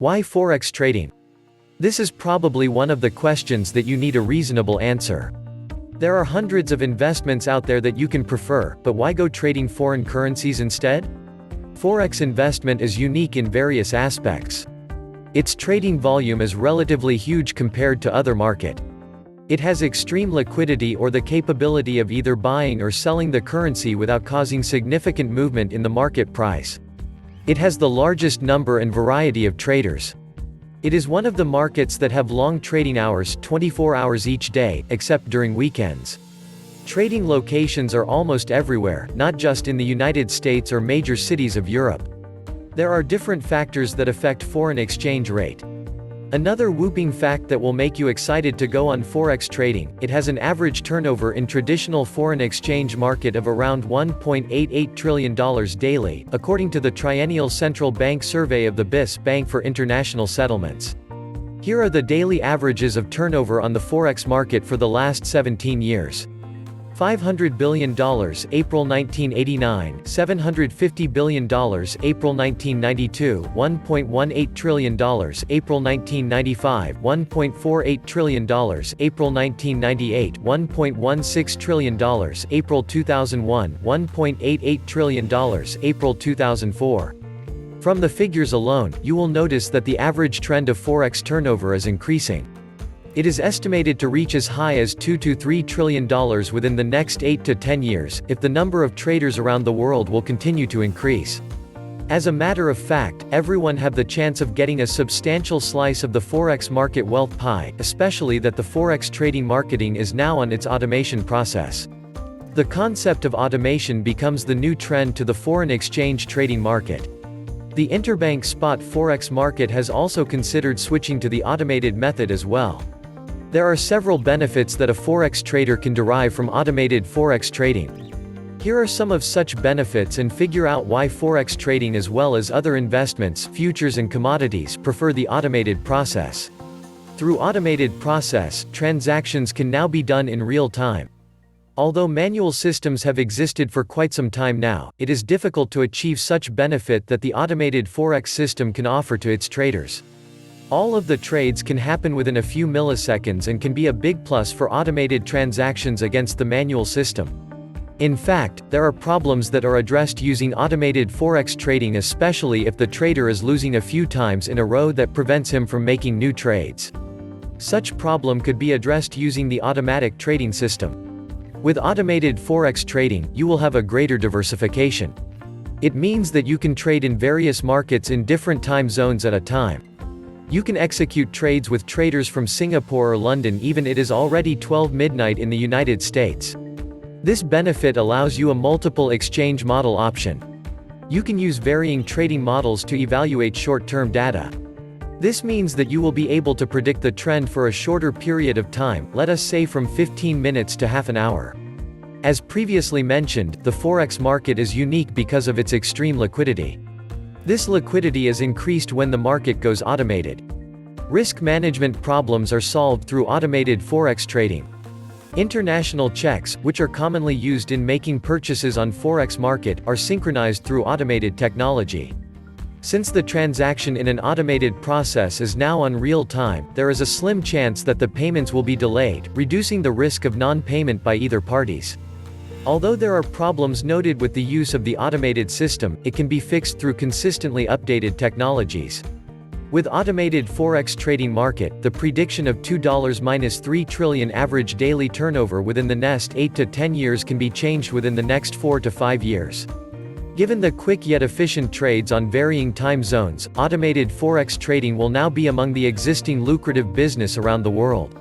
Why Forex trading? This is probably one of the questions that you need a reasonable answer. There are hundreds of investments out there that you can prefer, but why go trading foreign currencies instead? Forex investment is unique in various aspects. Its trading volume is relatively huge compared to other market. It has extreme liquidity or the capability of either buying or selling the currency without causing significant movement in the market price. It has the largest number and variety of traders. It is one of the markets that have long trading hours, 24 hours each day, except during weekends. Trading locations are almost everywhere, not just in the United States or major cities of Europe. There are different factors that affect foreign exchange rate. Another whooping fact that will make you excited to go on Forex trading, it has an average turnover in traditional foreign exchange market of around $1.88 trillion daily, according to the Triennial Central Bank Survey of the BIS Bank for International Settlements. Here are the daily averages of turnover on the Forex market for the last 17 years. $500 billion, April 1989, $750 billion, April 1992, $1.18 trillion, April 1995, $1.48 trillion, April 1998, $1.16 trillion, April 2001, $1.88 trillion, April 2004. From the figures alone, you will notice that the average trend of Forex turnover is increasing. It is estimated to reach as high as $2 to $3 trillion within the next 8 to 10 years, if the number of traders around the world will continue to increase. As a matter of fact, everyone have the chance of getting a substantial slice of the Forex market wealth pie, especially that the Forex trading marketing is now on its automation process. The concept of automation becomes the new trend to the foreign exchange trading market. The interbank spot Forex market has also considered switching to the automated method as well. There are several benefits that a Forex trader can derive from automated Forex trading. Here are some of such benefits and figure out why Forex trading as well as other investments, futures and commodities prefer the automated process. Through automated process, transactions can now be done in real time. Although manual systems have existed for quite some time now, it is difficult to achieve such benefit that the automated Forex system can offer to its traders. All of the trades can happen within a few milliseconds and can be a big plus for automated transactions against the manual system. In fact, there are problems that are addressed using automated Forex trading, especially if the trader is losing a few times in a row that prevents him from making new trades. Such problem could be addressed using the automatic trading system. With automated Forex trading, you will have a greater diversification. It means that you can trade in various markets in different time zones at a time. You can execute trades with traders from Singapore or London even it is already 12 midnight in the United States. This benefit allows you a multiple exchange model option. You can use varying trading models to evaluate short-term data. This means that you will be able to predict the trend for a shorter period of time, let us say from 15 minutes to half an hour. As previously mentioned, the Forex market is unique because of its extreme liquidity. This liquidity is increased when the market goes automated. Risk management problems are solved through automated Forex trading. International checks, which are commonly used in making purchases on Forex market, are synchronized through automated technology. Since the transaction in an automated process is now on real time, there is a slim chance that the payments will be delayed, reducing the risk of non-payment by either parties. Although there are problems noted with the use of the automated system, it can be fixed through consistently updated technologies. With automated Forex trading market, the prediction of $2-3 trillion average daily turnover within the next 8 to 10 years can be changed within the next 4 to 5 years. Given the quick yet efficient trades on varying time zones, automated Forex trading will now be among the existing lucrative business around the world.